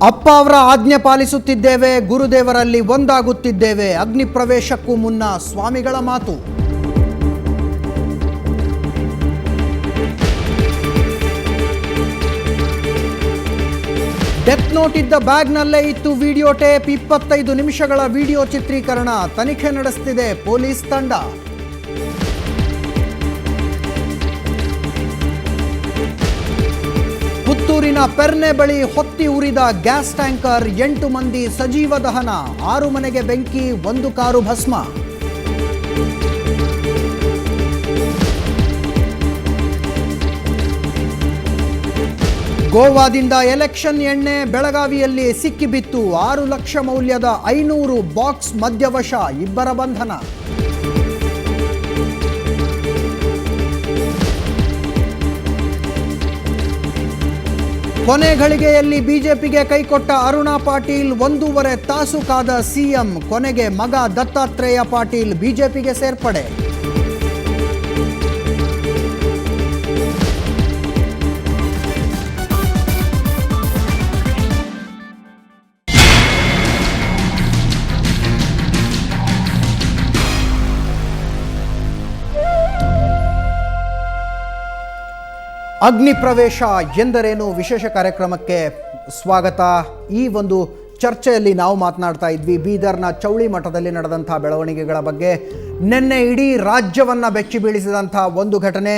ಅಪ್ಪ ಅವರ ಆಜ್ಞೆ ಪಾಲಿಸುತ್ತಿದ್ದೇವೆ, ಗುರುದೇವರಲ್ಲಿ ಒಂದಾಗುತ್ತಿದ್ದೇವೆ. ಅಗ್ನಿ ಪ್ರವೇಶಕ್ಕೂ ಮುನ್ನ ಸ್ವಾಮಿಗಳ ಮಾತು. ಡೆತ್ ನೋಟ್ ಇದ್ದ ಬ್ಯಾಗ್ನಲ್ಲೇ ಇತ್ತು ವಿಡಿಯೋ ಟೇಪ್. 25 ನಿಮಿಷಗಳ ವಿಡಿಯೋ ಚಿತ್ರೀಕರಣ. ತನಿಖೆ ನಡೆಸುತ್ತಿದೆ ಪೊಲೀಸ್ ತಂಡ. ಪುತ್ತೂರಿನ ಪೆರ್ನೆ ಬಳಿ ಹೊತ್ತಿ ಉರಿದ ಗ್ಯಾಸ್ ಟ್ಯಾಂಕರ್, 8 ಮಂದಿ ಸಜೀವ ದಹನ, 6 ಮನೆಗೆ ಬೆಂಕಿ, 1 ಕಾರು ಭಸ್ಮ. ಗೋವಾದಿಂದ ಎಲೆಕ್ಷನ್ ಎಣ್ಣೆ ಬೆಳಗಾವಿಯಲ್ಲಿ ಸಿಕ್ಕಿಬಿತ್ತು. 6 ಲಕ್ಷ ಮೌಲ್ಯದ 500 ಬಾಕ್ಸ್ ಮದ್ಯವಶ, 2 ಬಂಧನ. ಕೊನೆ ಘಳಿಗೆಯಲ್ಲಿ ಬಿಜೆಪಿಗೆ ಕೈಕೊಟ್ಟ ಅರುಣಾ ಪಾಟೀಲ್, 1.5 ತಾಸು ಕಾದ ಸಿಎಂ. ಕೊನೆಗೆ ಮಗ ದತ್ತಾತ್ರೇಯ ಪಾಟೀಲ್ ಬಿಜೆಪಿಗೆ ಸೇರ್ಪಡೆ. ಅಗ್ನಿ ಪ್ರವೇಶ ಎಂದರೇನು ವಿಶೇಷ ಕಾರ್ಯಕ್ರಮಕ್ಕೆ ಸ್ವಾಗತ. ಈ ಒಂದು ಚರ್ಚೆಯಲ್ಲಿ ನಾವು ಮಾತನಾಡ್ತಾ ಇದ್ವಿ ಬೀದರ್ನ ಚೌಳಿ ಮಠದಲ್ಲಿ ನಡೆದಂಥ ಬೆಳವಣಿಗೆಗಳ ಬಗ್ಗೆ. ನಿನ್ನೆ ಇಡೀ ರಾಜ್ಯವನ್ನು ಬೆಚ್ಚಿ ಬೀಳಿಸಿದಂಥ ಒಂದು ಘಟನೆ.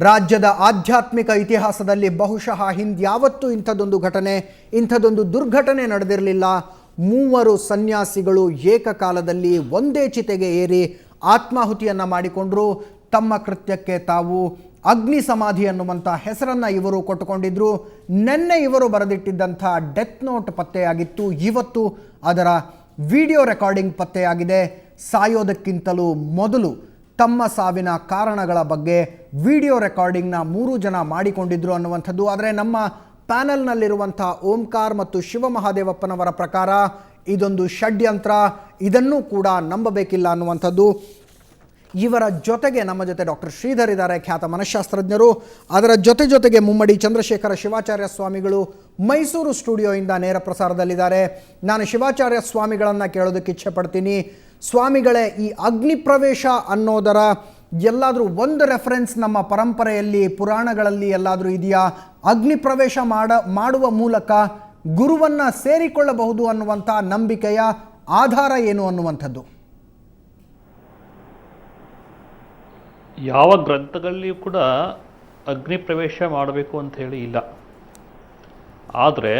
ರಾಜ್ಯದ ಆಧ್ಯಾತ್ಮಿಕ ಇತಿಹಾಸದಲ್ಲಿ ಬಹುಶಃ ಹಿಂದ್ಯಾವತ್ತೂ ಇಂಥದ್ದೊಂದು ದುರ್ಘಟನೆ ನಡೆದಿರಲಿಲ್ಲ. 3 ಸನ್ಯಾಸಿಗಳು ಏಕಕಾಲದಲ್ಲಿ ಒಂದೇ ಚಿತೆಗೆ ಏರಿ ಆತ್ಮಾಹುತಿಯನ್ನು ಮಾಡಿಕೊಂಡ್ರು. ತಮ್ಮ ಕೃತ್ಯಕ್ಕೆ ತಾವು ಅಗ್ನಿ ಸಮಾಧಿ ಅನ್ನುವಂಥ ಹೆಸರನ್ನು ಇವರು ಕೊಟ್ಟುಕೊಂಡಿದ್ರು. ನಿನ್ನೆ ಇವರು ಬರೆದಿಟ್ಟಿದ್ದಂಥ ಡೆತ್ ನೋಟ್ ಪತ್ತೆಯಾಗಿತ್ತು. ಇವತ್ತು ಅದರ ವಿಡಿಯೋ ರೆಕಾರ್ಡಿಂಗ್ ಪತ್ತೆಯಾಗಿದೆ. ಸಾಯೋದಕ್ಕಿಂತಲೂ ಮೊದಲು ತಮ್ಮ ಸಾವಿನ ಕಾರಣಗಳ ಬಗ್ಗೆ ವಿಡಿಯೋ ರೆಕಾರ್ಡಿಂಗ್ನ 3 ಜನ ಮಾಡಿಕೊಂಡಿದ್ರು ಅನ್ನುವಂಥದ್ದು. ಆದರೆ ನಮ್ಮ ಪ್ಯಾನಲ್ನಲ್ಲಿರುವಂಥ ಓಂಕಾರ್ ಮತ್ತು ಶಿವಮಹಾದೇವಪ್ಪನವರ ಪ್ರಕಾರ ಇದೊಂದು ಷಡ್ಯಂತ್ರ, ಇದನ್ನೂ ಕೂಡ ನಂಬಬೇಕಿಲ್ಲ ಅನ್ನುವಂಥದ್ದು. ಇವರ ಜೊತೆಗೆ ನಮ್ಮ ಜೊತೆ ಡಾಕ್ಟರ್ ಶ್ರೀಧರ್ ಇದ್ದಾರೆ, ಖ್ಯಾತ ಮನಃಶಾಸ್ತ್ರಜ್ಞರು. ಅದರ ಜೊತೆಗೆ ಮುಮ್ಮಡಿ ಚಂದ್ರಶೇಖರ ಶಿವಾಚಾರ್ಯ ಸ್ವಾಮಿಗಳು ಮೈಸೂರು ಸ್ಟುಡಿಯೋಯಿಂದ ನೇರ ಪ್ರಸಾರದಲ್ಲಿದ್ದಾರೆ. ನಾನು ಶಿವಾಚಾರ್ಯ ಸ್ವಾಮಿಗಳನ್ನು ಕೇಳೋದಕ್ಕೆ ಇಚ್ಛೆ ಪಡ್ತೀನಿ. ಸ್ವಾಮಿಗಳೇ, ಈ ಅಗ್ನಿ ಪ್ರವೇಶ ಅನ್ನೋದರ ಎಲ್ಲಾದರೂ ಒಂದು ರೆಫರೆನ್ಸ್ ನಮ್ಮ ಪರಂಪರೆಯಲ್ಲಿ, ಪುರಾಣಗಳಲ್ಲಿ ಎಲ್ಲಾದರೂ ಇದೆಯಾ? ಅಗ್ನಿ ಪ್ರವೇಶ ಮಾಡುವ ಮೂಲಕ ಗುರುವನ್ನು ಸೇರಿಕೊಳ್ಳಬಹುದು ಅನ್ನುವಂಥ ನಂಬಿಕೆಯ ಆಧಾರ ಏನು ಅನ್ನುವಂಥದ್ದು? ಯಾವ ಗ್ರಂಥಗಳಲ್ಲಿಯೂ ಕೂಡ ಅಗ್ನಿ ಪ್ರವೇಶ ಮಾಡಬೇಕು ಅಂತ ಹೇಳಿ ಇಲ್ಲ. ಆದರೆ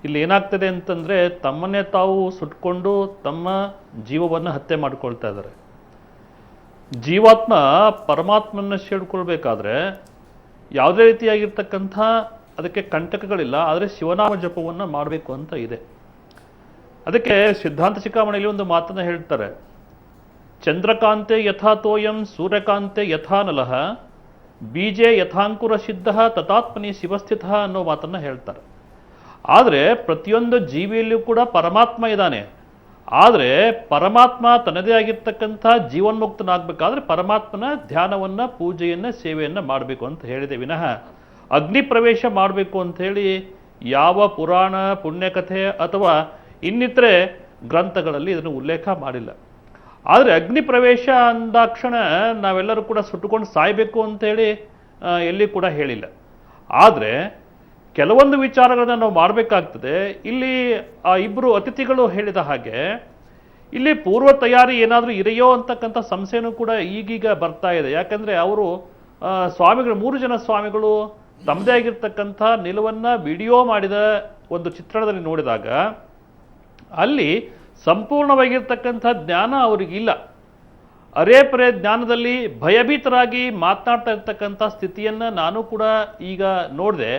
ಇಲ್ಲಿ ಏನಾಗ್ತದೆ ಅಂತಂದರೆ, ತಮ್ಮನ್ನೇ ತಾವು ಸುಟ್ಕೊಂಡು ತಮ್ಮ ಜೀವವನ್ನು ಹತ್ಯೆ ಮಾಡಿಕೊಳ್ತಾ ಇದ್ದಾರೆ. ಜೀವಾತ್ಮ ಪರಮಾತ್ಮನ ಸೇರಿಕೊಳ್ಬೇಕಾದ್ರೆ ಯಾವುದೇ ರೀತಿಯಾಗಿರ್ತಕ್ಕಂಥ ಅದಕ್ಕೆ ಕಂಟಕಗಳಿಲ್ಲ. ಆದರೆ ಶಿವನಾಮ ಜಪವನ್ನು ಮಾಡಬೇಕು ಅಂತ ಇದೆ. ಅದಕ್ಕೆ ಸಿದ್ಧಾಂತ ಶಿಖಾಮಣಿಯಲ್ಲಿ ಒಂದು ಮಾತನ್ನು ಹೇಳ್ತಾರೆ, ಚಂದ್ರಕಾಂತೆ ಯಥಾ ತೋಯಂ ಸೂರ್ಯಕಾಂತೆ ಯಥಾ ನಲಃ ಬೀಜೆ ಯಥಾಂಕುರ ಸಿದ್ಧ ತಥಾತ್ಮನಿ ಶಿವಸ್ಥಿತ ಅನ್ನೋ ಮಾತನ್ನು ಹೇಳ್ತಾರೆ. ಆದರೆ ಪ್ರತಿಯೊಂದು ಜೀವಿಯಲ್ಲಿಯೂ ಕೂಡ ಪರಮಾತ್ಮ ಇದ್ದಾನೆ. ಆದರೆ ಪರಮಾತ್ಮ ತನ್ನದೇ ಆಗಿರ್ತಕ್ಕಂಥ ಜೀವನ್ಮುಕ್ತನಾಗಬೇಕಾದ್ರೆ ಪರಮಾತ್ಮನ ಧ್ಯಾನವನ್ನು, ಪೂಜೆಯನ್ನು, ಸೇವೆಯನ್ನು ಮಾಡಬೇಕು ಅಂತ ಹೇಳಿದೆ ವಿನಃ ಅಗ್ನಿ ಪ್ರವೇಶ ಮಾಡಬೇಕು ಅಂಥೇಳಿ ಯಾವ ಪುರಾಣ, ಪುಣ್ಯಕಥೆ ಅಥವಾ ಇನ್ನಿತರೆ ಗ್ರಂಥಗಳಲ್ಲಿ ಇದನ್ನು ಉಲ್ಲೇಖ ಮಾಡಿಲ್ಲ. ಆದರೆ ಅಗ್ನಿ ಪ್ರವೇಶ ಅಂದಾಕ್ಷಣ ನಾವೆಲ್ಲರೂ ಕೂಡ ಸುಟ್ಟುಕೊಂಡು ಸಾಯಬೇಕು ಅಂತೇಳಿ ಎಲ್ಲಿ ಕೂಡ ಹೇಳಿಲ್ಲ. ಆದರೆ ಕೆಲವೊಂದು ವಿಚಾರಗಳನ್ನು ನಾವು ಮಾಡಬೇಕಾಗ್ತದೆ. ಇಲ್ಲಿ ಆ 2 ಅತಿಥಿಗಳು ಹೇಳಿದ ಹಾಗೆ ಇಲ್ಲಿ ಪೂರ್ವ ತಯಾರಿ ಏನಾದರೂ ಇದೆಯೋ ಅಂತಕ್ಕಂಥ ಸಂಶಯನೂ ಕೂಡ ಈಗೀಗ ಬರ್ತಾ ಇದೆ. ಯಾಕಂದರೆ ಅವರು ಸ್ವಾಮಿಗಳು 3 ಜನ ಸ್ವಾಮಿಗಳು ತಮ್ಮದೇ ಆಗಿರ್ತಕ್ಕಂಥ ನಿಲುವನ್ನು ವಿಡಿಯೋ ಮಾಡಿದ ಒಂದು ಚಿತ್ರಣದಲ್ಲಿ ನೋಡಿದಾಗ ಅಲ್ಲಿ ಸಂಪೂರ್ಣವಾಗಿರ್ತಕ್ಕಂಥ ಜ್ಞಾನ ಅವರಿಗಿಲ್ಲ. ಅರೇಪರೆ ಜ್ಞಾನದಲ್ಲಿ ಭಯಭೀತರಾಗಿ ಮಾತನಾಡ್ತಾ ಇರ್ತಕ್ಕಂಥ ಸ್ಥಿತಿಯನ್ನು ನಾನು ಕೂಡ ಈಗ ನೋಡಿದೆ.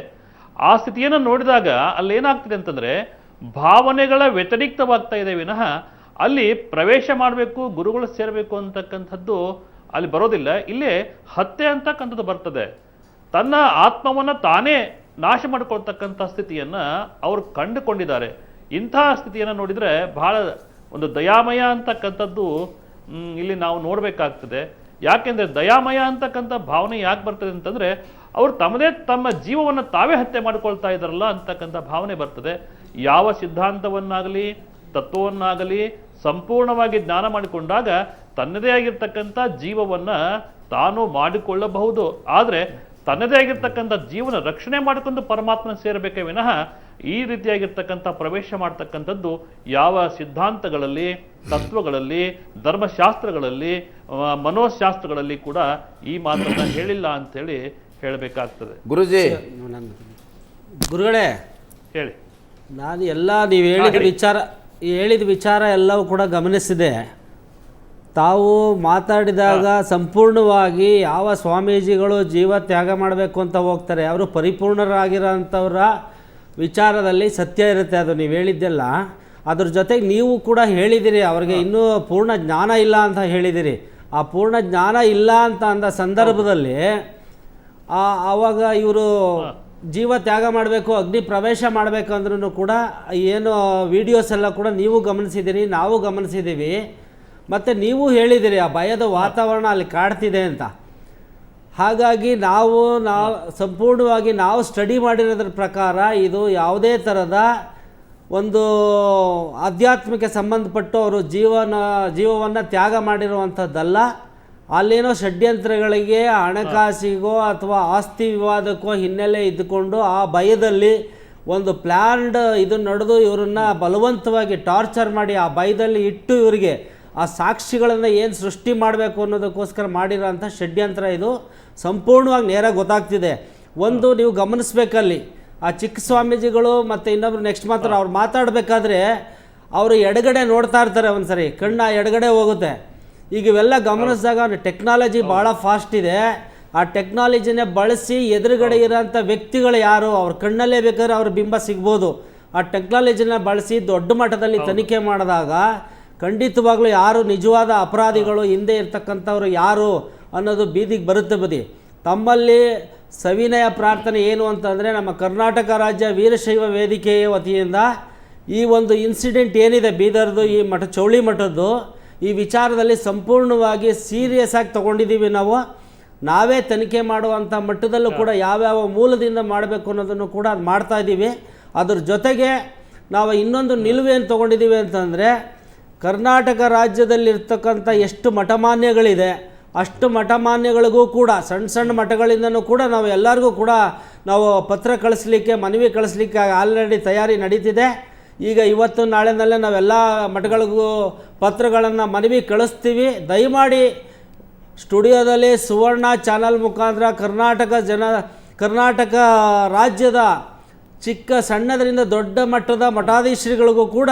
ಆ ಸ್ಥಿತಿಯನ್ನು ನೋಡಿದಾಗ ಅಲ್ಲೇನಾಗ್ತಿದೆ ಅಂತಂದರೆ, ಭಾವನೆಗಳ ವ್ಯತಿರಿಕ್ತವಾಗ್ತಾ ಇದೆ ವಿನಃ ಅಲ್ಲಿ ಪ್ರವೇಶ ಮಾಡಬೇಕು, ಗುರುಗಳು ಸೇರಬೇಕು ಅಂತಕ್ಕಂಥದ್ದು ಅಲ್ಲಿ ಬರೋದಿಲ್ಲ. ಇಲ್ಲೇ ಹತ್ಯೆ ಅಂತಕ್ಕಂಥದ್ದು ಬರ್ತದೆ. ತನ್ನ ಆತ್ಮವನ್ನು ತಾನೇ ನಾಶ ಮಾಡಿಕೊಳ್ತಕ್ಕಂಥ ಸ್ಥಿತಿಯನ್ನು ಅವರು ಕಂಡುಕೊಂಡಿದ್ದಾರೆ. ಇಂಥ ಸ್ಥಿತಿಯನ್ನು ನೋಡಿದರೆ ಬಹಳ ಒಂದು ದಯಾಮಯ ಅಂತಕ್ಕಂಥದ್ದು ಇಲ್ಲಿ ನಾವು ನೋಡಬೇಕಾಗ್ತದೆ. ಯಾಕೆಂದರೆ ದಯಾಮಯ ಅಂತಕ್ಕಂಥ ಭಾವನೆ ಯಾಕೆ ಬರ್ತದೆ ಅಂತಂದರೆ ಅವರು ತಮ್ಮ ಜೀವವನ್ನು ತಾವೇ ಹತ್ಯೆ ಮಾಡ್ಕೊಳ್ತಾ ಇದ್ದಾರಲ್ಲ ಅಂತಕ್ಕಂಥ ಭಾವನೆ ಬರ್ತದೆ. ಯಾವ ಸಿದ್ಧಾಂತವನ್ನಾಗಲಿ ತತ್ವವನ್ನಾಗಲಿ ಸಂಪೂರ್ಣವಾಗಿ ಜ್ಞಾನ ಮಾಡಿಕೊಂಡಾಗ ತನ್ನದೇ ಆಗಿರ್ತಕ್ಕಂಥ ಜೀವವನ್ನು ತಾನು ಮಾಡಿಕೊಳ್ಳಬಹುದು. ಆದರೆ ತನ್ನದೇ ಆಗಿರ್ತಕ್ಕಂಥ ಜೀವನ ರಕ್ಷಣೆ ಮಾಡಿಕೊಂಡು ಪರಮಾತ್ಮನ ಸೇರಬೇಕೇ ವಿನಃ ಈ ರೀತಿಯಾಗಿರ್ತಕ್ಕಂಥ ಪ್ರವೇಶ ಮಾಡ್ತಕ್ಕಂಥದ್ದು ಯಾವ ಸಿದ್ಧಾಂತಗಳಲ್ಲಿ, ತತ್ವಗಳಲ್ಲಿ, ಧರ್ಮಶಾಸ್ತ್ರಗಳಲ್ಲಿ, ಮನೋಶಾಸ್ತ್ರಗಳಲ್ಲಿ ಕೂಡ ಈ ಮಾತನ್ನು ಹೇಳಿಲ್ಲ ಅಂಥೇಳಿ ಹೇಳಬೇಕಾಗ್ತದೆ. ಗುರುಜಿ, ಗುರುಗಳೇ ಹೇಳಿ. ನಾನು ಎಲ್ಲ ನೀವು ಹೇಳಿದ ವಿಚಾರ ಎಲ್ಲವೂ ಕೂಡ ಗಮನಿಸಿದೆ. ತಾವು ಮಾತಾಡಿದಾಗ ಸಂಪೂರ್ಣವಾಗಿ ಯಾವ ಸ್ವಾಮೀಜಿಗಳು ಜೀವ ತ್ಯಾಗ ಮಾಡಬೇಕು ಅಂತ ಹೋಗ್ತಾರೆ ಅವರು ಪರಿಪೂರ್ಣರಾಗಿರೋಂಥವ್ರ ವಿಚಾರದಲ್ಲಿ ಸತ್ಯ ಇರುತ್ತೆ. ಅದು ನೀವು ಹೇಳಿದ್ದೆಲ್ಲ ಅದ್ರ ಜೊತೆಗೆ ನೀವು ಕೂಡ ಹೇಳಿದಿರಿ ಅವ್ರಿಗೆ ಇನ್ನೂ ಪೂರ್ಣ ಜ್ಞಾನ ಇಲ್ಲ ಅಂತ ಹೇಳಿದಿರಿ. ಆ ಪೂರ್ಣ ಜ್ಞಾನ ಇಲ್ಲ ಅಂತ ಅಂದ ಸಂದರ್ಭದಲ್ಲಿ ಆವಾಗ ಇವರು ಜೀವ ತ್ಯಾಗ ಮಾಡಬೇಕು, ಅಗ್ನಿ ಪ್ರವೇಶ ಮಾಡಬೇಕು ಅಂದ್ರೂ ಕೂಡ ಏನು ವಿಡಿಯೋಸ್ ಎಲ್ಲ ಕೂಡ ನೀವು ಗಮನಿಸಿದ್ದೀರಿ, ನಾವು ಗಮನಿಸಿದ್ದೀವಿ. ಮತ್ತು ನೀವು ಹೇಳಿದಿರಿ ಆ ಭಯದ ವಾತಾವರಣ ಅಲ್ಲಿ ಕಾಡ್ತಿದೆ ಅಂತ. ಹಾಗಾಗಿ ನಾವು ಸಂಪೂರ್ಣವಾಗಿ ನಾವು ಸ್ಟಡಿ ಮಾಡಿರೋದ್ರ ಪ್ರಕಾರ ಇದು ಯಾವುದೇ ಥರದ ಒಂದು ಆಧ್ಯಾತ್ಮಿಕ ಸಂಬಂಧಪಟ್ಟು ಅವರು ಜೀವವನ್ನು ತ್ಯಾಗ ಮಾಡಿರುವಂಥದ್ದಲ್ಲ. ಅಲ್ಲೇನೋ ಷಡ್ಯಂತ್ರಗಳಿಗೆ, ಹಣಕಾಸಿಗೋ ಅಥವಾ ಆಸ್ತಿ ವಿವಾದಕ್ಕೋ ಹಿನ್ನೆಲೆ ಇದ್ದುಕೊಂಡು ಆ ಭಯದಲ್ಲಿ ಒಂದು ಪ್ಲ್ಯಾನ್ಡ್ ಇದು ನಡೆದು ಇವರನ್ನು ಬಲವಂತವಾಗಿ ಟಾರ್ಚರ್ ಮಾಡಿ ಆ ಭಯದಲ್ಲಿ ಇಟ್ಟು ಇವರಿಗೆ ಆ ಸಾಕ್ಷಿಗಳನ್ನು ಏನು ಸೃಷ್ಟಿ ಮಾಡಬೇಕು ಅನ್ನೋದಕ್ಕೋಸ್ಕರ ಮಾಡಿರೋಂಥ ಷಡ್ಯಂತ್ರ ಇದು ಸಂಪೂರ್ಣವಾಗಿ ನೇರ ಗೊತ್ತಾಗ್ತಿದೆ. ಒಂದು ನೀವು ಗಮನಿಸ್ಬೇಕಲ್ಲಿ ಆ ಚಿಕ್ಕ ಸ್ವಾಮೀಜಿಗಳು ಮತ್ತು ಇನ್ನೊಬ್ರು ನೆಕ್ಸ್ಟ್ ಮಾತ್ರ ಅವ್ರು ಮಾತಾಡಬೇಕಾದ್ರೆ ಅವರು ಎಡಗಡೆ ನೋಡ್ತಾ ಇರ್ತಾರೆ, ಒಂದು ಸರಿ ಕಣ್ಣು ಎಡಗಡೆ ಹೋಗುತ್ತೆ. ಈಗ ಇವೆಲ್ಲ ಗಮನಿಸಿದಾಗ ಟೆಕ್ನಾಲಜಿ ಭಾಳ ಫಾಸ್ಟ್ ಇದೆ. ಆ ಟೆಕ್ನಾಲಜಿನೇ ಬಳಸಿ ಎದುರುಗಡೆ ಇರೋಂಥ ವ್ಯಕ್ತಿಗಳು ಯಾರು ಅವ್ರ ಕಣ್ಣಲ್ಲೇ ಬೇಕಾದ್ರೆ ಅವ್ರ ಬಿಂಬ ಸಿಗ್ಬೋದು. ಆ ಟೆಕ್ನಾಲಜಿನ ಬಳಸಿ ದೊಡ್ಡ ಮಟ್ಟದಲ್ಲಿ ತನಿಖೆ ಮಾಡಿದಾಗ ಖಂಡಿತವಾಗ್ಲೂ ಯಾರು ನಿಜವಾದ ಅಪರಾಧಿಗಳು, ಹಿಂದೆ ಇರ್ತಕ್ಕಂಥವ್ರು ಯಾರು ಅನ್ನೋದು ಬೀದಿಗೆ ಬರುತ್ತೆ. ಬದಿ ತಮ್ಮಲ್ಲಿ ಸವಿನಯ ಪ್ರಾರ್ಥನೆ ಏನು ಅಂತಂದರೆ ನಮ್ಮ ಕರ್ನಾಟಕ ರಾಜ್ಯ ವೀರಶೈವ ವೇದಿಕೆಯ ವತಿಯಿಂದ ಈ ಒಂದು ಇನ್ಸಿಡೆಂಟ್ ಏನಿದೆ ಬೀದರ್ದು, ಈ ಚೌಳಿ ಮಠದ್ದು, ಈ ವಿಚಾರದಲ್ಲಿ ಸಂಪೂರ್ಣವಾಗಿ ಸೀರಿಯಸ್ ಆಗಿ ತೊಗೊಂಡಿದ್ದೀವಿ. ನಾವೇ ತನಿಖೆ ಮಾಡುವಂಥ ಮಟ್ಟದಲ್ಲೂ ಕೂಡ ಯಾವ್ಯಾವ ಮೂಲದಿಂದ ಮಾಡಬೇಕು ಅನ್ನೋದನ್ನು ಕೂಡ ಅದು ಮಾಡ್ತಾಯಿದ್ದೀವಿ. ಅದ್ರ ಜೊತೆಗೆ ನಾವು ಇನ್ನೊಂದು ನಿಲುವೇನು ತೊಗೊಂಡಿದ್ದೀವಿ ಅಂತಂದರೆ ಕರ್ನಾಟಕ ರಾಜ್ಯದಲ್ಲಿರ್ತಕ್ಕಂಥ ಎಷ್ಟು ಮಠಮಾನ್ಯಗಳಿದೆ ಅಷ್ಟು ಮಠಮಾನ್ಯಗಳಿಗೂ ಕೂಡ ಸಣ್ಣ ಮಠಗಳಿಂದನೂ ಕೂಡ ನಾವು ಎಲ್ಲರಿಗೂ ಕೂಡ ನಾವು ಪತ್ರ ಕಳಿಸ್ಲಿಕ್ಕೆ, ಮನವಿ ಕಳಿಸ್ಲಿಕ್ಕೆ ಆಲ್ರೆಡಿ ತಯಾರಿ ನಡೀತಿದೆ. ಈಗ ಇವತ್ತು ನಾಳೆನಲ್ಲೇ ನಾವೆಲ್ಲ ಮಠಗಳಿಗೂ ಪತ್ರಗಳನ್ನು ಮನವಿ ಕಳಿಸ್ತೀವಿ. ದಯಮಾಡಿ ಸ್ಟುಡಿಯೋದಲ್ಲಿ ಸುವರ್ಣ ಚಾನಲ್ ಮುಖಾಂತರ ಕರ್ನಾಟಕ ರಾಜ್ಯದ ಸಣ್ಣದರಿಂದ ದೊಡ್ಡ ಮಟ್ಟದ ಮಠಾಧೀಶರುಗಳಿಗೂ ಕೂಡ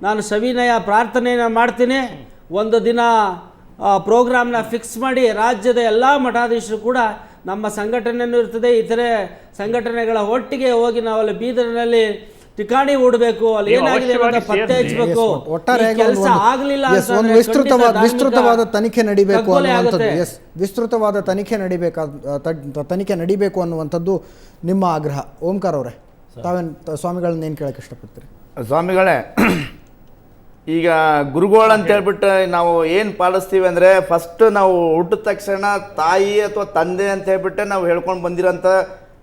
ನಾನು ಸವಿನಯ ಪ್ರಾರ್ಥನೆಯನ್ನು ಮಾಡ್ತೀನಿ. ಒಂದು ದಿನ ಪ್ರೋಗ್ರಾಮ್ನ ಫಿಕ್ಸ್ ಮಾಡಿ ರಾಜ್ಯದ ಎಲ್ಲ ಮಠಾಧೀಶರು ಕೂಡ ನಮ್ಮ ಸಂಘಟನೆಯೂ ಇರ್ತದೆ, ಇತರೆ ಸಂಘಟನೆಗಳ ಒಟ್ಟಿಗೆ ಹೋಗಿ ನಾವು ಅಲ್ಲಿ ಬೀದರ್ನಲ್ಲಿ ಠಿಕಾಣಿ ಹೂಡಬೇಕು, ಅಲ್ಲಿ ಏನಾಗಿದೆ ಅಂತ ಪತ್ತೆ ಹಚ್ಚಬೇಕು. ಕೆಲಸ ಆಗಲಿಲ್ಲ ಒಂದು ವಿಸ್ತೃತವಾದ ತನಿಖೆ ನಡಿಬೇಕು ಅನ್ನುವಂಥದ್ದು, ವಿಸ್ತೃತವಾದ ತನಿಖೆ ನಡಿಬೇಕು ಅನ್ನುವಂಥದ್ದು ನಿಮ್ಮ ಆಗ್ರಹ. ಓಂಕಾರ ಅವರೇ, ತಾವೇನು ಸ್ವಾಮಿಗಳನ್ನ ಏನು ಕೇಳಕ್ಕೆ ಇಷ್ಟಪಡ್ತೀರಿ? ಸ್ವಾಮಿಗಳೇ, ಈಗ ಗುರುಗಳು ಅಂತ ಹೇಳ್ಬಿಟ್ಟು ನಾವು ಏನು ಪಾಲಿಸ್ತೀವಿ ಅಂದರೆ ಫಸ್ಟ್ ನಾವು ಹುಟ್ಟಿದ ತಕ್ಷಣ ತಾಯಿ ಅಥವಾ ತಂದೆ ಅಂತ ಹೇಳ್ಬಿಟ್ಟೆ ನಾವು ಹೇಳ್ಕೊಂಡು ಬಂದಿರೋಂಥ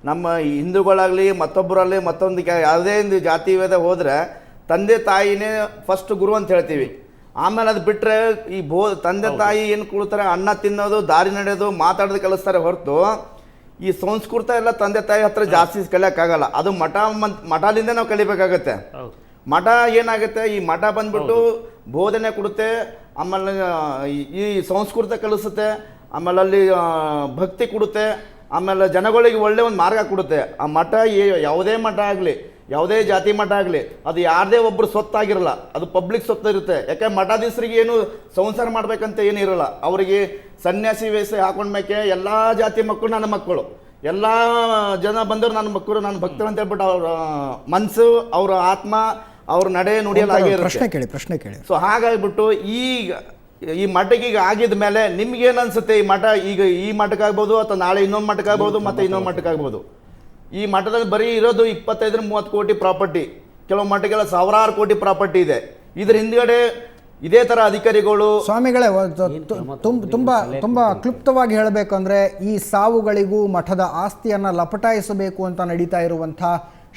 ನಮ್ಮ ಹಿಂದೂಗಳಾಗಲಿ ಮತ್ತೊಬ್ಬರಲ್ಲಿ ಮತ್ತೊಂದು ಯಾವುದೇ ಒಂದು ಜಾತಿ ವೇದ ಹೋದರೆ ತಂದೆ ತಾಯಿನೇ ಫಸ್ಟ್ ಗುರು ಅಂತ ಹೇಳ್ತೀವಿ. ಆಮೇಲೆ ಅದು ಬಿಟ್ಟರೆ ಈ ತಂದೆ ತಾಯಿ ಏನು ಕೊಡ್ತಾರೆ, ಅನ್ನ ತಿನ್ನೋದು, ದಾರಿ ನಡೆಯೋದು, ಮಾತಾಡೋದು ಕಲಿಸ್ತಾರೆ ಹೊರತು ಈ ಸಂಸ್ಕೃತ ಎಲ್ಲ ತಂದೆ ತಾಯಿ ಹತ್ರ ಜಾಸ್ತಿ ಕಲಿಯೋಕ್ಕಾಗಲ್ಲ. ಅದು ಮಠದಿಂದ ನಾವು ಕಲಿಬೇಕಾಗತ್ತೆ. ಮಠ ಏನಾಗುತ್ತೆ, ಈ ಮಠ ಬಂದ್ಬಿಟ್ಟು ಬೋಧನೆ ಕೊಡುತ್ತೆ, ಆಮೇಲೆ ಈ ಸಂಸ್ಕೃತ ಕಲಿಸುತ್ತೆ, ಆಮೇಲೆ ಅಲ್ಲಿ ಭಕ್ತಿ ಕೊಡುತ್ತೆ, ಆಮೇಲೆ ಜನಗಳಿಗೆ ಒಳ್ಳೆ ಒಂದು ಮಾರ್ಗ ಕೊಡುತ್ತೆ. ಆ ಮಠ ಯಾವುದೇ ಮಠ ಆಗಲಿ, ಯಾವುದೇ ಜಾತಿ ಮಠ ಆಗಲಿ, ಅದು ಯಾರದೇ ಒಬ್ಬರು ಸೊತ್ತಾಗಿರಲ್ಲ, ಅದು ಪಬ್ಲಿಕ್ ಸೊತ್ತು ಇರುತ್ತೆ. ಯಾಕೆ ಮಠಾಧೀಶರಿಗೆ ಏನು ಸಂಸಾರ ಮಾಡ್ಬೇಕಂತ ಏನು ಇರೋಲ್ಲ. ಅವರಿಗೆ ಸನ್ಯಾಸಿ ವೇಷ ಹಾಕೊಂಡ್ಮೇಕೆ ಎಲ್ಲ ಜಾತಿ ಮಕ್ಕಳು ನನ್ನ ಮಕ್ಕಳು, ಎಲ್ಲ ಜನ ಬಂದರು ನನ್ನ ಮಕ್ಕಳು, ನನ್ನ ಭಕ್ತರು ಅಂತ ಹೇಳ್ಬಿಟ್ಟು ಅವ್ರ ಮನಸ್ಸು, ಅವರ ಆತ್ಮ, ಅವ್ರ ನಡೆ ನುಡಿಯಲಾಗಿ ಪ್ರಶ್ನೆ ಕೇಳಿ. ಸೊ ಹಾಗಾಗಿಬಿಟ್ಟು ಈ ಮಠಕ್ಕೆ ಈಗ ಆಗಿದ ಮೇಲೆ ನಿಮ್ಗೇನು ಅನ್ಸುತ್ತೆ? ಈ ಮಠ ಈಗ ಈ ಮಠಕ್ಕಾಗ್ಬೋದು ಅಥವಾ ನಾಳೆ ಇನ್ನೊಂದು ಮಠಕ್ಕಾಗ್ಬೋದು ಮತ್ತು ಇನ್ನೊಂದು ಮಠಕ್ಕಾಗ್ಬೋದು. ಈ ಮಠದಲ್ಲಿ ಬರೀ ಇರೋದು 25-30 ಕೋಟಿ ಪ್ರಾಪರ್ಟಿ, ಕೆಲವು ಮಠಕ್ಕೆಲ್ಲ ಸಾವಿರಾರು ಕೋಟಿ ಪ್ರಾಪರ್ಟಿ ಇದೆ. ಇದ್ರ ಹಿಂದ್ಗಡೆ ಇದೇ ಥರ ಅಧಿಕಾರಿಗಳು ಸ್ವಾಮಿಗಳೇ ತುಂಬ ಕ್ಲುಪ್ತವಾಗಿ ಹೇಳಬೇಕಂದ್ರೆ ಈ ಸಾವುಗಳಿಗೂ ಮಠದ ಆಸ್ತಿಯನ್ನು ಲಪಟಾಯಿಸಬೇಕು ಅಂತ ನಡೀತಾ ಇರುವಂಥ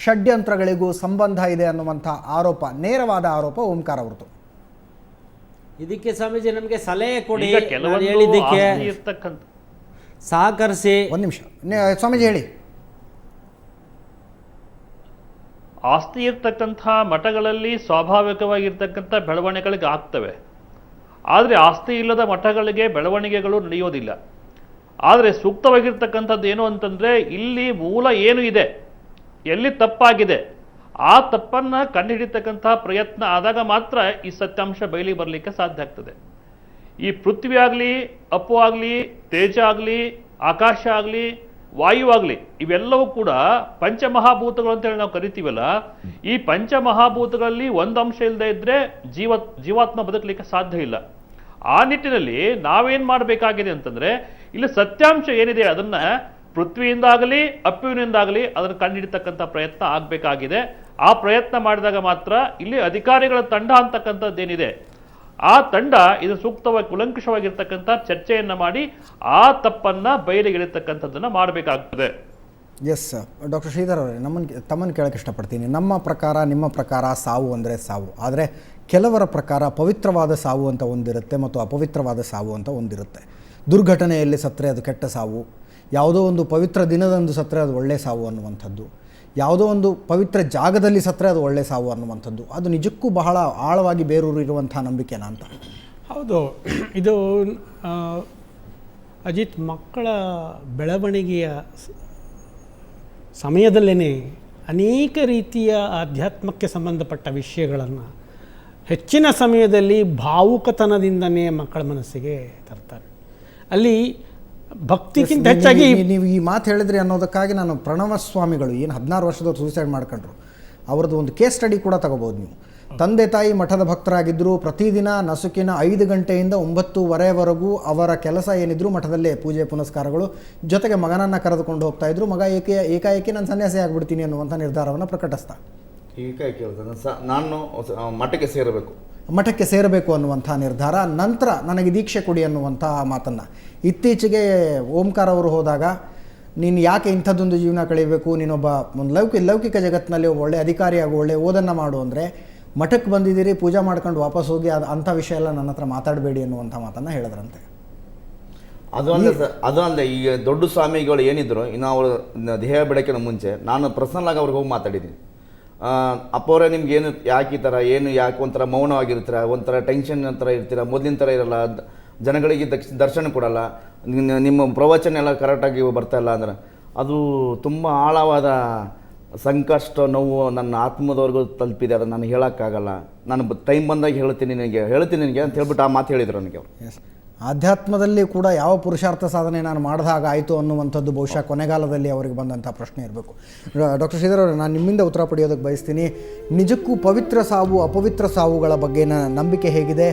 ಷಡ್ಯಂತ್ರಗಳಿಗೂ ಸಂಬಂಧ ಇದೆ ಅನ್ನುವಂಥ ಆರೋಪ, ನೇರವಾದ ಆರೋಪ ಓಂಕಾರ ಅವ್ರದ್ದು. ಇದಕ್ಕೆ ಸ್ವಾಮೀಜಿ ನಮಗೆ ಸಲಹೆ ಕೊಡಿ, ಈಗ ನಾನು ಕೆಲವೊಂದು ಹೇಳಿದ್ದಕ್ಕೆ ಆಸ್ತಿ ಇರ್ತಕ್ಕಂಥ ಸಹಕರಿಸಿ. ಒಂದು ನಿಮಿಷ ಸ್ವಾಮೀಜಿ ಹೇಳಿ. ಆಸ್ತಿ ಇರ್ತಕ್ಕಂಥ ಮಠಗಳಲ್ಲಿ ಸ್ವಾಭಾವಿಕವಾಗಿರ್ತಕ್ಕಂಥ ಬೆಳವಣಿಗೆಗಳಿಗೆ ಆಗ್ತವೆ. ಆದರೆ ಆಸ್ತಿ ಇಲ್ಲದ ಮಠಗಳಿಗೆ ಬೆಳವಣಿಗೆಗಳು ನಡೆಯೋದಿಲ್ಲ. ಆದರೆ ಸೂಕ್ತವಾಗಿರ್ತಕ್ಕಂಥದ್ದು ಏನು ಅಂತಂದರೆ, ಇಲ್ಲಿ ಮೂಲ ಏನು ಇದೆ, ಎಲ್ಲಿ ತಪ್ಪಾಗಿದೆ, ಆ ತಪ್ಪನ್ನು ಕಂಡುಹಿಡಿತಕ್ಕಂಥ ಪ್ರಯತ್ನ ಆದಾಗ ಮಾತ್ರ ಈ ಸತ್ಯಾಂಶ ಬಯಲಿಗೆ ಬರಲಿಕ್ಕೆ ಸಾಧ್ಯ ಆಗ್ತದೆ. ಈ ಪೃಥ್ವಿ ಆಗಲಿ, ಅಪ್ಪು ಆಗಲಿ, ತೇಜ ಆಗಲಿ, ಆಕಾಶ ಆಗಲಿ, ವಾಯು ಆಗಲಿ, ಇವೆಲ್ಲವೂ ಕೂಡ ಪಂಚಮಹಾಭೂತಗಳು ಅಂತೇಳಿ ನಾವು ಕರಿತೀವಲ್ಲ, ಈ ಪಂಚಮಹಾಭೂತಗಳಲ್ಲಿ ಒಂದು ಅಂಶ ಇಲ್ಲದೆ ಇದ್ದರೆ ಜೀವಾತ್ಮ ಬದುಕಲಿಕ್ಕೆ ಸಾಧ್ಯ ಇಲ್ಲ. ಆ ನಿಟ್ಟಿನಲ್ಲಿ ನಾವೇನು ಮಾಡಬೇಕಾಗಿದೆ ಅಂತಂದರೆ, ಇಲ್ಲಿ ಸತ್ಯಾಂಶ ಏನಿದೆ ಅದನ್ನು ಪೃಥ್ವಿಯಿಂದಾಗಲಿ ಅಪ್ಪುವಿನಿಂದಾಗಲಿ ಅದನ್ನು ಕಂಡುಹಿಡಿತಕ್ಕಂಥ ಪ್ರಯತ್ನ ಆಗಬೇಕಾಗಿದೆ. ಆ ಪ್ರಯತ್ನ ಮಾಡಿದಾಗ ಮಾತ್ರ ಇಲ್ಲಿ ಅಧಿಕಾರಿಗಳ ತಂಡ ಅಂತಕ್ಕಂಥದ್ದೇನಿದೆ, ಆ ತಂಡ ಇದು ಸೂಕ್ತವಾಗಿ ಕುಲಂಕುಷವಾಗಿರ್ತಕ್ಕಂಥ ಚರ್ಚೆಯನ್ನು ಮಾಡಿ ಆ ತಪ್ಪನ್ನು ಬಯಲಿಗೆಳಿತಕ್ಕಂಥದ್ದನ್ನು ಮಾಡಬೇಕಾಗ್ತದೆ. ಎಸ್ ಡಾಕ್ಟರ್ ಶ್ರೀಧರ್ ಅವರೇ, ತಮ್ಮನ್ನು ಕೇಳಕ್ಕೆ ಇಷ್ಟಪಡ್ತೀನಿ. ನಮ್ಮ ಪ್ರಕಾರ, ನಿಮ್ಮ ಪ್ರಕಾರ ಸಾವು ಅಂದರೆ ಸಾವು, ಆದರೆ ಕೆಲವರ ಪ್ರಕಾರ ಪವಿತ್ರವಾದ ಸಾವು ಅಂತ ಒಂದಿರುತ್ತೆ ಮತ್ತು ಅಪವಿತ್ರವಾದ ಸಾವು ಅಂತ ಒಂದಿರುತ್ತೆ. ದುರ್ಘಟನೆಯಲ್ಲಿ ಸತ್ತರೆ ಅದು ಕೆಟ್ಟ ಸಾವು, ಯಾವುದೋ ಒಂದು ಪವಿತ್ರ ದಿನದಂದು ಸತ್ತರೆ ಅದು ಒಳ್ಳೆಯ ಸಾವು ಅನ್ನುವಂಥದ್ದು, ಯಾವುದೋ ಒಂದು ಪವಿತ್ರ ಜಾಗದಲ್ಲಿ ಸತ್ತರೆ ಅದು ಒಳ್ಳೆಯ ಸಾವು ಅನ್ನುವಂಥದ್ದು, ಅದು ನಿಜಕ್ಕೂ ಬಹಳ ಆಳವಾಗಿ ಬೇರೂರಿರುವಂಥ ನಂಬಿಕೆನಾ ಅಂತ? ಹೌದು, ಇದು ಅಜಿತ್, ಮಕ್ಕಳ ಬೆಳವಣಿಗೆಯ ಸಮಯದಲ್ಲೇ ಅನೇಕ ರೀತಿಯ ಆಧ್ಯಾತ್ಮಕ್ಕೆ ಸಂಬಂಧಪಟ್ಟ ವಿಷಯಗಳನ್ನು ಹೆಚ್ಚಿನ ಸಮಯದಲ್ಲಿ ಭಾವುಕತನದಿಂದನೇ ಮಕ್ಕಳ ಮನಸ್ಸಿಗೆ ತರ್ತಾರೆ. ಅಲ್ಲಿ ಭಕ್ತಿಗಿಂತ ಹೆಚ್ಚಾಗಿ ನೀವು ಈ ಮಾತು ಹೇಳಿದ್ರಿ ಅನ್ನೋದಕ್ಕಾಗಿ ನಾನು ಪ್ರಣವ ಸ್ವಾಮಿಗಳು ಏನು 16 ವರ್ಷದವ್ರು ಸೂಸೈಡ್ ಮಾಡ್ಕೊಂಡ್ರು, ಅವ್ರದ್ದು ಒಂದು ಕೇಸ್ ಸ್ಟಡಿ ಕೂಡ ತಗೋಬೋದು ನೀವು. ತಂದೆ ತಾಯಿ ಮಠದ ಭಕ್ತರಾಗಿದ್ದರು, ಪ್ರತಿದಿನ ನಸುಕಿನ 5 ಗಂಟೆಯಿಂದ 9:30ವರೆಗೂ ಅವರ ಕೆಲಸ ಏನಿದ್ರು ಮಠದಲ್ಲೇ ಪೂಜೆ ಪುನಸ್ಕಾರಗಳು, ಜೊತೆಗೆ ಮಗನನ್ನು ಕರೆದುಕೊಂಡು ಹೋಗ್ತಾ ಇದ್ರು. ಮಗ ಏಕಾಏಕಿ ನಾನು ಸನ್ಯಾಸಿ ಆಗಿಬಿಡ್ತೀನಿ ಅನ್ನುವಂಥ ನಿರ್ಧಾರವನ್ನು ಪ್ರಕಟಿಸ್ತಾ. ಏಕಾಏಕಿ ನಾನು ಮಠಕ್ಕೆ ಸೇರಬೇಕು ಅನ್ನುವಂಥ ನಿರ್ಧಾರ, ನಂತರ ನನಗೆ ದೀಕ್ಷೆ ಕೊಡಿ ಅನ್ನುವಂಥ ಮಾತನ್ನು ಇತ್ತೀಚೆಗೆ ಓಂಕಾರ ಅವರು ಹೋದಾಗ, ನೀನು ಯಾಕೆ ಇಂಥದ್ದೊಂದು ಜೀವನ ಕಳೀಬೇಕು, ನೀನೊಬ್ಬ ಒಂದು ಲೌಕಿಕ ಜಗತ್ತಿನಲ್ಲಿ ಒಬ್ಬ ಒಳ್ಳೆ ಅಧಿಕಾರಿಯಾಗಿ ಒಳ್ಳೆ ಓದನ್ನು ಮಾಡು ಅಂದರೆ ಮಠಕ್ಕೆ ಬಂದಿದ್ದೀರಿ, ಪೂಜೆ ಮಾಡ್ಕೊಂಡು ವಾಪಸ್ ಹೋಗಿ ಅಂಥ ವಿಷಯ ಎಲ್ಲ ನನ್ನ ಹತ್ರ ಮಾತಾಡಬೇಡಿ ಅನ್ನುವಂಥ ಮಾತನ್ನು ಹೇಳಿದ್ರಂತೆ. ಅದು ಅಲ್ಲದೆ ಈಗ ದೊಡ್ಡ ಸ್ವಾಮಿಗಳು ಏನಿದ್ರು, ಇನ್ನು ಅವರು ದೇಹ ಬಿಡೋಕ್ಕಿಂತ ಮುಂಚೆ ನಾನು ಪರ್ಸನಲಾಗಿ ಅವ್ರಿಗೆ ಹೋಗಿ ಮಾತಾಡಿದ್ದೀನಿ. ಅಪ್ಪವರೇ ನಿಮ್ಗೆ ಏನು ಯಾಕೆ ಈ ಥರ, ಏನು ಯಾಕೆ ಒಂಥರ ಮೌನವಾಗಿರ್ತೀರ, ಒಂಥರ ಟೆನ್ಷನ್ ಥರ ಇರ್ತೀರ, ಮೊದಲಿನ ಥರ ಇರಲ್ಲ, ಜನಗಳಿಗೆ ದರ್ಶನ ಕೊಡಲ್ಲ, ನಿಮ್ಮ ಪ್ರವಚನ ಎಲ್ಲ ಕರೆಕ್ಟಾಗಿ ಬರ್ತಾಯಿಲ್ಲ ಅಂದ್ರೆ ಅದು ತುಂಬ ಆಳವಾದ ಸಂಕಷ್ಟ ನೋವು ನನ್ನ ಆತ್ಮದವರೆಗೂ ತಲುಪಿದೆ. ಅದನ್ನು ನಾನು ಹೇಳೋಕ್ಕಾಗಲ್ಲ, ನಾನು ಟೈಮ್ ಬಂದಾಗ ಹೇಳ್ತೀನಿ ನಿನಗೆ ಅಂತ ಹೇಳ್ಬಿಟ್ಟು ಆ ಮಾತು ಹೇಳಿದರು ನನಗೆ ಅವರು. ಎಸ್, ಆಧ್ಯಾತ್ಮದಲ್ಲಿ ಕೂಡ ಯಾವ ಪುರುಷಾರ್ಥ ಸಾಧನೆ ನಾನು ಮಾಡಿದಾಗ ಆಯಿತು ಅನ್ನುವಂಥದ್ದು ಬಹುಶಃ ಕೊನೆಗಾಲದಲ್ಲಿ ಅವರಿಗೆ ಬಂದಂಥ ಪ್ರಶ್ನೆ ಇರಬೇಕು. ಡಾಕ್ಟರ್ ಶ್ರೀಧರ್ ಅವರೇ, ನಾನು ನಿಮ್ಮಿಂದ ಉತ್ತರ ಪಡೆಯೋದಕ್ಕೆ ಬಯಸ್ತೀನಿ. ನಿಜಕ್ಕೂ ಪವಿತ್ರ ಸಾವು ಅಪವಿತ್ರ ಸಾವುಗಳ ಬಗ್ಗೆ ನಂಬಿಕೆ ಹೇಗಿದೆ?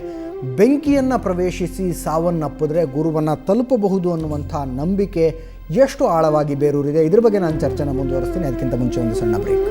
ಬೆಂಕಿಯನ್ನು ಪ್ರವೇಶಿಸಿ ಸಾವನ್ನಪ್ಪಿದ್ರೆ ಗುರುವನ್ನು ತಲುಪಬಹುದು ಅನ್ನುವಂಥ ನಂಬಿಕೆ ಎಷ್ಟು ಆಳವಾಗಿ ಬೇರೂರಿದೆ? ಇದ್ರ ಬಗ್ಗೆ ನಾನು ಚರ್ಚೆನ ಮುಂದುವರಿಸ್ತೀನಿ. ಅದಕ್ಕಿಂತ ಮುಂಚೆ ಒಂದು ಸಣ್ಣ ಬ್ರೇಕ್.